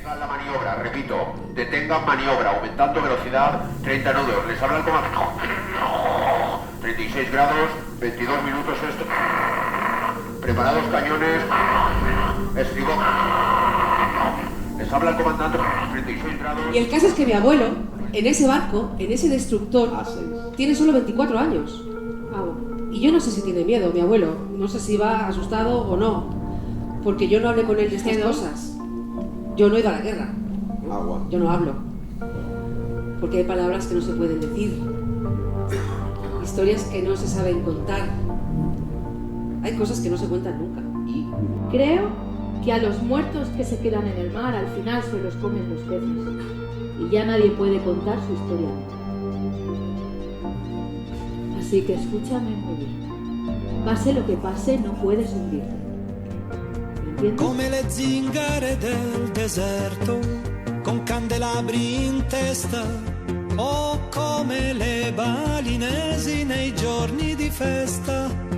Detengan la maniobra, repito, detengan maniobra, aumentando velocidad, 30 nudos, les habla el comandante. 36 grados, 22 minutos esto. Preparados cañones, estribo. Les habla el comandante, 36 grados. Y el caso es que mi abuelo, en ese barco, en ese destructor, tiene solo 24 años. Y yo no sé si tiene miedo, mi abuelo. No sé si va asustado o no. Porque yo no hablé con él de estas cosas. Yo no he ido a la guerra. Yo no hablo. Porque hay palabras que no se pueden decir. Historias que no se saben contar. Hay cosas que no se cuentan nunca. Creo que a los muertos que se quedan en el mar al final se los comen los peces. Y ya nadie puede contar su historia. Así que escúchame muy bien. Pase lo que pase, no puedes hundirte. ¿Me entiendes? Come le zingare del deserto, con candelabri in testa, o come le balinesi nei giorni di festa.